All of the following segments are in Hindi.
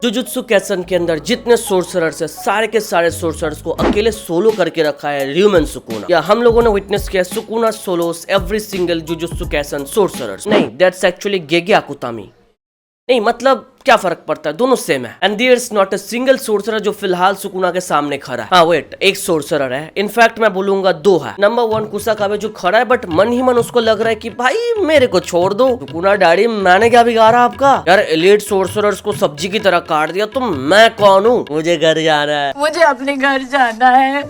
जुजुत्सु कैसन के अंदर जितने सोर्सरर्स है सारे के सारे सोर्सरर्स को अकेले सोलो करके रखा है र्यूमेन सुकुना। या हम लोगों ने विटनेस किया Sukuna solos every single Jujutsu Kaisen sorcerers. नहीं, दैट्स एक्चुअली गेगे आकुतामी। नहीं मतलब क्या फर्क पड़ता है, दोनों सेम है। And there is not a single sorcerer जो फिलहाल सुकुना के सामने खड़ा है। हाँ वेट, एक सोर्सरर है, इनफैक्ट मैं बोलूंगा दो है। नंबर 1 कुसाकाबे जो खड़ा है बट मन ही मन उसको लग रहा है कि भाई मेरे को छोड़ दो सुकुना डैडी, मैंने क्या बिगाड़ा आपका यार। एलीट सोर्सरर्स को सब्जी की तरह काट दिया, तुम मैं कौन हूँ, मुझे घर जाना है, मुझे अपने घर जाना है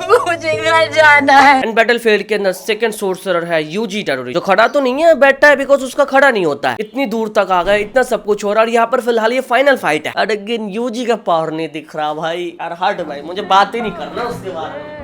मुझे घर जाना है। एंड बैटलफील्ड के अंदर सेकंड सोर्सरर है यूजी टेरोरी जो खड़ा तो नहीं है, बैठा है बिकॉज उसका खड़ा नहीं होता है। इतनी दूर तक आ गए, इतना सब कुछ हो रहा है, यहाँ पर फिलहाल ये फाइनल फाइट है। और अगेन यूजी का पावर नहीं दिख रहा भाई यार, हट भाई, मुझे बात ही नहीं करना उसके बारे में।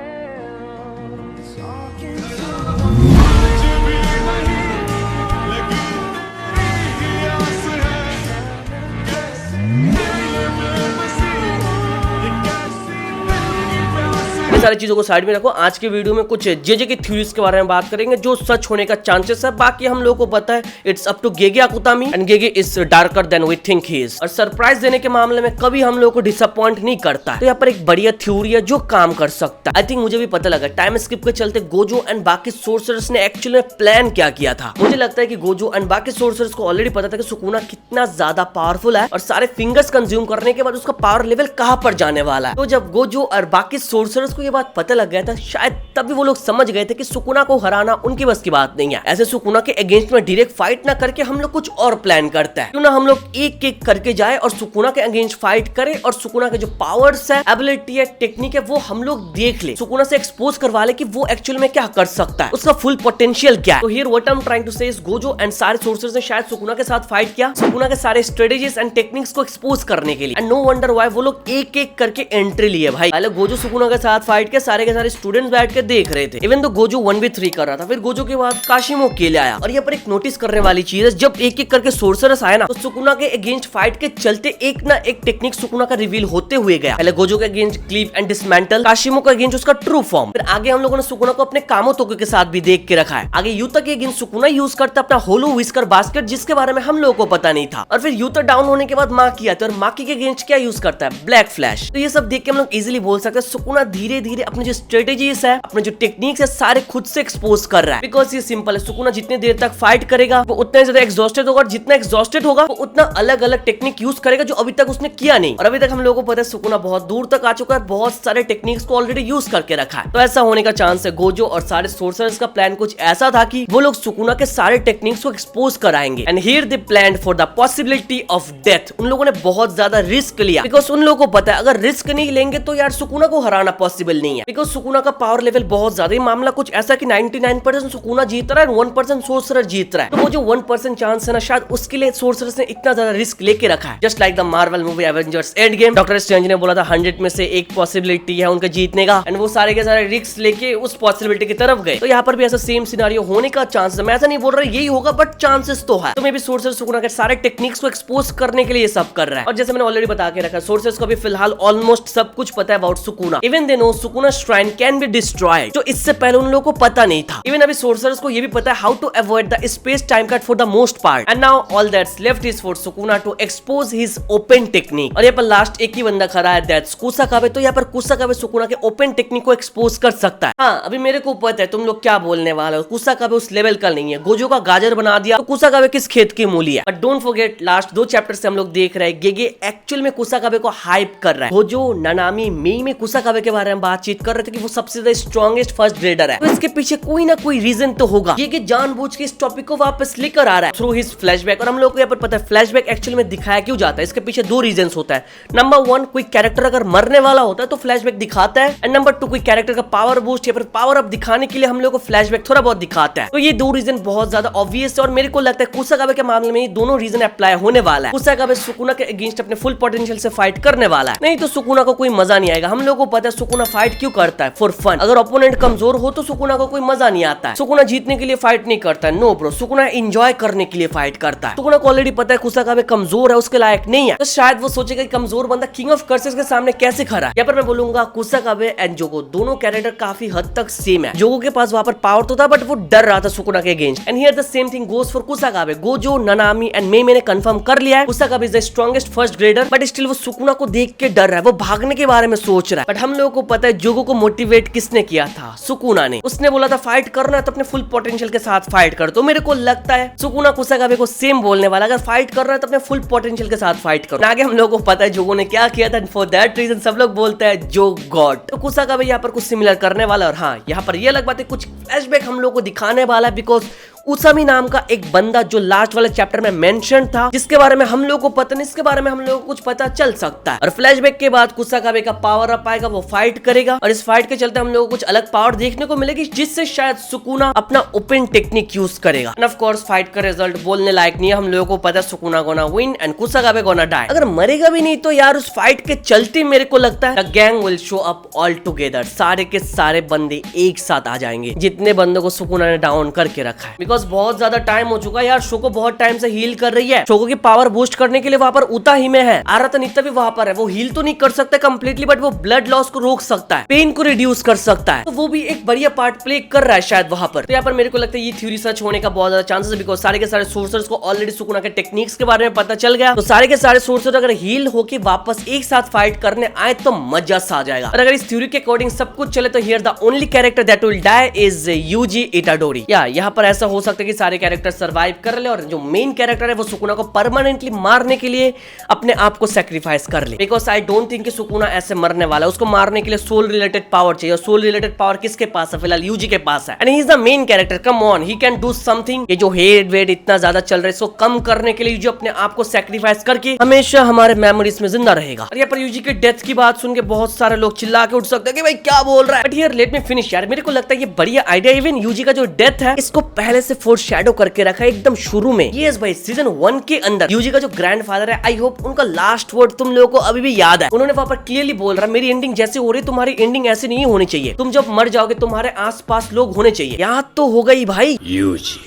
सारी चीजों को साइड में रखो, आज के वीडियो में कुछ जे की थ्योरीज के बारे में बात करेंगे जो सच होने का चांसेस है। बाकी हम लोगों को पता है it's up to Gege Akutami and Gege is darker than we think he is. और सरप्राइज देने के मामले में कभी हम लोगों को डिसअपॉइंट नहीं करता है। तो यहाँ पर एक बढ़िया थ्योरी है जो काम कर सकता है। आई थिंक मुझे भी पता लगा टाइम स्किप के चलते गोजो एंड बाकी सोर्सरर्स ने एक्चुअली प्लान क्या किया था। मुझे लगता है कि गोजो एंड बाकी सोर्सरर्स को ऑलरेडी पता था कि सुकुना कितना ज्यादा पावरफुल है और सारे फिंगर्स कंज्यूम करने के बाद उसका पावर लेवल कहां पर जाने वाला है। तो जब गोजो और बाकी सोर्सरर्स को ये बात पता लग गया था, शायद तभी वो लोग समझ गए थे कि सुकुना को हराना उनकी बस की बात नहीं है। ऐसे सुकुना के अगेंस्ट में डायरेक्ट फाइट ना करके हम लोग कुछ और प्लान करते हैं। क्यों ना हम लोग एक एक करके जाए और सुकुना के अगेंस्ट फाइट करें और सुकुना के जो पावर्स है, एबिलिटी है, टेक्निक है, वो हम लोग देख ले, सुकुना से एक्सपोज करवा ले कि वो एक्चुअल में क्या कर सकता है, उसका फुल पोटेंशियल क्या है। तो here what I am trying to say is Gojo and सारे सोर्सर्स ने शायद सुकुना के साथ फाइट किया, सुकुना के सारे स्ट्रेटेजीज एंड टेक्निक्स को एक्सपोज करने के लिए। एंड नो वंडर व्हाई वो लोग एक एक करके एंट्री लिए भाई। पहले गोजो सुकुना के साथ फाइट के सारे स्टूडेंट्स बैठ के देख रहे थे। इवन तो गोजो 1v3 कर रहा था। फिर गोजो के बाद काशिमो अकेले आया। और यहाँ पर एक नोटिस करने वाली चीज है, जब एक एक करके सोर्सरर्स आए ना तो सुकुना के अगेंस्ट फाइट के चलते एक ना एक टेक्निक सुकुना का रिवील होते हुए गया। पहले गोजो के अगेंस्ट क्लीव एंड डिसमेंटल, काशिमो के अगेंस्ट उसका ट्रू फॉर्म। फिर आगे हम लोगों ने सुकुना को अपने कामोतोके के साथ भी देख के रखा है। आगे यूता के अगेंस्ट सुकुना यूज करता अपना होलो विस्कर बास्केट, जिसके बारे में हम लोगों को पता नहीं था। और फिर यूता डाउन होने के बाद माकी आते और माकी के अगेंस्ट क्या यूज करता है, ब्लैक फ्लैश। तो ये सब देख के हम लोग इजिली बोल सकते हैं सुकुना धीरे धीरे अपने जो स्ट्रेटेजीज है, अपने जो टेक्निक्स है, सारे खुद से एक्सपोज कर रहा है। बिकॉज ये सिंपल है, सुकुना जितनी देर तक फाइट करेगा वो उतना ज्यादा एग्जॉस्टेड होगा, और जितना एग्जॉस्टेड होगा वो उतना अलग अलग टेक्निक यूज करेगा जो अभी तक उसने किया नहीं। और अभी तक हम लोगों को पता है सुकुना बहुत दूर तक आ चुका है, बहुत सारे टेक्निक्स को ऑलरेडी यूज करके रखा है। तो ऐसा होने का चांस है गोजो और सारे सोर्सरर्स का प्लान कुछ ऐसा था कि वो लोग सुकुना के सारे टेक्निक्स को एक्सपोज कराएंगे। And here they planned for the possibility of death. उन लोगों ने बहुत ज्यादा रिस्क लिया, बिकॉज उन लोगों को पता है अगर रिस्क नहीं लेंगे तो यार सुकुना को हराना पॉसिबल नहीं है। बिकॉज सुकुना का पावर लेवल बहुत ज्यादा, मामला कुछ ऐसा कि 99% सुकुना जीत रहा है, 1% सोर्सरर जीत रहा है। तो वो जो 1% चांस है ना, शायद उसके लिए सोर्सरर्स ने इतना ज्यादा रिस्क लेके रखा है। Just like the Marvel movie Avengers end game, doctor strange ने बोला था 100 में से एक पॉसिबिलिटी है उनका जीतने का, एंड वो सारे के सारे रिस्क लेके उस पॉसिबिलिटी की तरफ गए। तो यहाँ पर भी ऐसा सेम सिनेरियो होने का चांस है। मैं ऐसा नहीं बोल रहा यही होगा, बट चांसेस तो है। तो मे भी सोर्सर सुकुना के सारे टेक्निक्स को एक्सपोज करने के लिए ये सब कर रहा है। और जैसे मैंने ऑलरेडी बता के रखा, सोर्सर्स को भी फिलहाल ऑलमोस्ट सब कुछ पता है about Sukuna. Even they know Sukuna shrine can be destroyed, जो इससे पहले उन लोगों को पता नहीं था। इवन अभी सोर्सरर्स को ये भी पता है how to avoid the space time cut for the most part. And now all that's left is for Sukuna to expose his open technique. और यहाँ पर लास्ट एक ही बंदा खड़ा है, दैट्स कुसाकाबे। तो यहाँ पर कुसाकाबे सुकुना के ओपन टेक्निक को एक्सपोज कर सकता है। हाँ, अभी मेरे को पता है तुम लोग क्या बोलने वाले हो, कुसाकाबे उस लेवल का नहीं है। गोजो का गाजर बना दिया तो कुसाकाबे किस खेत की मूली है। But don't forget last 2 chapter से हम लोग देख रहे हैं गेगे एक्चुअल में कुसाकाबे को हाइप कर रहा है। गोजो, नानामी, मेई में कुसाकाबे के बारे में बातचीत कर रहे थे कि वो सबसे ज्यादा स्ट्रॉन्गेस्ट फर्स्ट ग्रेडर है। तो इसके पीछे कोई ना कोई रीजन तो होगा। ये जानबूझ के इस टॉपिक को वापस लेकर आ रहा है थ्रू हिज फ्लैशबैक। और हम लोग को यहाँ पर पता है फ्लैशबैक एक्चुअल में दिखाया क्यों जाता है, इसके पीछे 2 रीजन होता है। नंबर 1, कोई कैरेक्टर अगर मरने वाला होता है तो फ्लैशबैक दिखाता है। एंड नंबर 2, कोई कैरेक्टर का पावर बूस्ट या फिर पावर अप दिखाने के लिए हम लोग को फ्लैशबैक थोड़ा बहुत दिखाता है। तो ये 2 रीजन बहुत ज्यादा ऑब्वियस है। और मेरे को लगता है कुसाकाबे के मामले में ये दोनों रीजन अप्लाई होने वाला है। कुसाकाबे सुकुना के अगेंस्ट अपने फुल पोटेंशियल से फाइट करने वाला है, नहीं तो सुकुना को कोई मजा नहीं आएगा। हम लोग को पता है सुकुना फाइट फाइट क्यों करता है? For fun. अगर ओपोनेंट कमजोर हो तो सुकुना को कोई मजा नहीं आता है। सुकुना जीतने के लिए फाइट नहीं करता है, नो ब्रो। सुकुना एंजॉय करने के लिए फाइट करता है। सुकुना को ऑलरेडी पता है कुसाकाबे कमजोर है, उसके लायक नहीं है, तो शायद वो सोचेगा कि कमजोर बंदा किंग ऑफ कर्सेस के सामने कैसे खड़ा है। यहाँ पर मैं बोलूंगा कुसाकाबे एंड जोगो दोनों कैरेक्टर काफी हद तक सेम है। जोगो के पास वहां पर पावर तो था, बट वो डर रहा था सुकुना के against. And here the same thing goes for Kusakabe. Gojo, Nanami and Mei ने कंफर्म कर लिया है Kusakabe is the strongest first grader, but still वो सुकुना को देख के डर रहा है, वो भागने के बारे में सोच रहा है। बट हम लोगों को पता है जोगो को मोटिवेट किसने किया था? सुकुना ने। उसने बोला था फाइट करना है तो अपने फुल पोटेंशियल के साथ फाइट कर। तो मेरे को लगता है सुकुना कुसाकाबे को सेम बोलने वाला, अगर फाइट कर रहा है तो अपने फुल पोटेंशियल के साथ फाइट करो। आगे हम लोगों को पता है जोगो ने क्या किया था, फॉर दैट रीजन सब लोग बोलते हैं जो गॉड। तो कुसाकाबे यहाँ पर कुछ सिमिलर करने वाला। और हाँ, यहाँ पर ये अलग बात है, कुछ फ्लैशबैक हम लोग को दिखाने वाला है, बिकॉज उसामी नाम का एक बंदा जो लास्ट वाले चैप्टर में मेंशन था, जिसके बारे में हम लोग को पता नहीं, इसके बारे में हम लोग को कुछ पता चल सकता है। और फ्लैशबैक के बाद कुसाकाबे का पावर अप आएगा, वो फाइट करेगा, और इस फाइट के चलते हम लोग को कुछ अलग पावर देखने को मिलेगी, जिससे शायद सुकुना अपना ओपन टेक्निक यूज करेगा। एंड ऑफ कोर्स फाइट का रिजल्ट बोलने लायक नहीं है, हम लोगों को पता है Sukuna gonna win and Kusakabe gonna die. अगर मरेगा भी नहीं तो यार उस फाइट के चलते मेरे को लगता है the gang will show up all together. सारे के सारे बंदे एक साथ आ जाएंगे, जितने बंदों को सुकुना ने डाउन करके रखा है। बिकॉज बहुत ज्यादा टाइम हो चुका है यार, शोको बहुत टाइम से हील कर रही है। शोको की पावर बूस्ट करने के लिए वहां पर उता ही में है, आराता नित्ता भी वहां पर है। वो हील तो नहीं कर सकता कंप्लीटली, बट वो ब्लड लॉस को रोक सकता है, पेन को रिड्यूस कर सकता है, तो वो भी एक बढ़िया पार्ट प्ले कर रहा है शायद वहां पर। तो यहाँ पर मेरे को लगता है ये थ्योरी सच होने का बहुत ज्यादा चांसेस है, बिकॉज सारे के सारे सोर्सर्स को ऑलरेडी सुकुना के टेक्निक्स के बारे में पता चल गया। तो सारे के सारे सोर्सर्स अगर हील होके वापस एक साथ फाइट करने आए तो मजा सा आ जाएगा। और अगर इस थ्योरी के अकॉर्डिंग सब कुछ चले तो here the only character that will die is Yuji Itadori. या यहाँ पर ऐसा हो सकता है कि सारे कैरेक्टर सर्वाइव कर ले और जो मेन कैरेक्टर है वो सुकुना को परमानेंटली मारने के लिए अपने आप को सैक्रिफाइस कर ले। बिकॉज आई डोंट थिंक कि सुकुना ऐसे मरने वाला है। उसको मारने के लिए सोल रिलेटेड पावर चाहिए, और सोल रिलेटेड पावर किसके पास है? फिलहाल यूजी के पास है, and he is the main character. Come on, he can do something. ये जो हेट वेट इतना ज्यादा चल रहा है, इसको कम करने के लिए जो अपने आप को सैक्रिफाइस करके हमेशा हमारे मेमोरीज में जिंदा रहेगा। और यहाँ पर यूजी के डेथ की बात सुन के बहुत सारे लोग चिल्ला के उठ सकते हैं कि भाई क्या बोल रहा है, but here let me finish यार। मेरे को लगता है ये बढ़िया आइडिया। इवन यूजी का जो डेथ है इसको पहले से फोरशैडो करके रखा है एकदम शुरू में। यस भाई, सीजन 1 के अंदर यूजी का जो ग्रैंडफादर है, आई होप उनका लास्ट वर्ड तुम लोगों को अभी भी याद है। उन्होंने वहां पर क्लियरली बोल रहा, मेरी एंडिंग जैसे हो रही तुम्हारी एंडिंग ऐसे नहीं होनी चाहिए। तुम जब मर जाओगे तुम्हारे आसपास लोग होने चाहिए। याद तो होगा ही भाई। यूजी,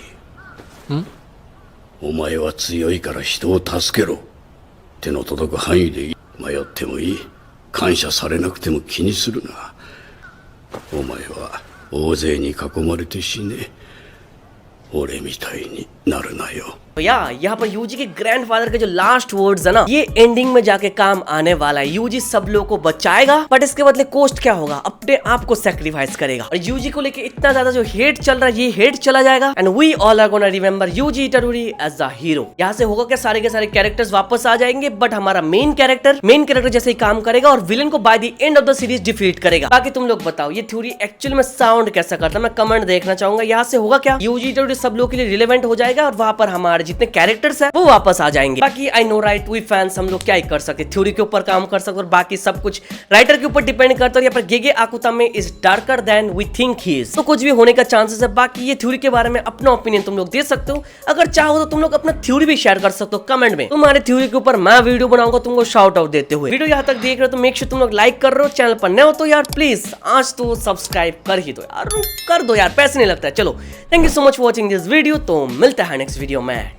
お前は強いから人を助けろ。手の届く範囲でいい。迷ってもいい。感謝されなくても気にするな。お前は大勢に囲まれて死ね。俺みたいになるなよ。यहाँ पर यूजी के ग्रैंडफादर के जो लास्ट वर्ड्स है ना, ये एंडिंग में जाके काम आने वाला है। यूजी सब लोगों को बचाएगा, बट इसके बदले कोस्ट क्या होगा? अपने आप को सैक्रिफाइस करेगा। और यूजी को लेके इतना ज्यादा जो हेट चल रहा है, ये हेट चला जाएगा, and we all are gonna remember Yuji Itadori as the hero. यहाँ से होगा क्या, सारे के सारे कैरेक्टर्स वापस आ जाएंगे, बट हमारा मेन कैरेक्टर जैसे ही काम करेगा और विलन को by the end of the series defeat करेगा। बाकी तुम लोग बताओ ये थ्योरी एक्चुअल में साउंड कैसा करता है? मैं कमेंट देखना चाहूंगा। यहाँ से होगा क्या, यूजी इटाडोरी सब लोगों के लिए रिलेवेंट हो जाएगा, और वहां पर हमारे जितने कैरेक्टर्स है वो वापस आ जाएंगे। बाकी I know right, we fans हम लोग क्या ही कर सकते, थ्योरी के ऊपर काम कर सकते, और बाकी सब कुछ राइटर के ऊपर डिपेंड करता है। यहाँ पर Gege Akutami is darker than we think he is, तो कुछ भी होने का चांसेस है। बाकी ये थ्योरी के बारे में अपना ओपिनियन तुम लोग दे सकते हो। अगर चाहो तो तुम लोग अपना थ्योरी भी शेयर कर सकते हो कमेंट में। तुम्हारे थ्योरी के ऊपर मैं वीडियो बनाऊंगा तुमको शाउट आउट देते हुए। वीडियो यहाँ तक देख रहे हो तो मेक श्योर तुम लोग लाइक कर रहे हो। चैनल पर नए हो तो यार प्लीज आज तो सब्सक्राइब कर ही दो यार, कर दो यार, पैसे नहीं लगता है। चलो, thank you so much for watching this video. तो मिलता है नेक्स्ट वीडियो में।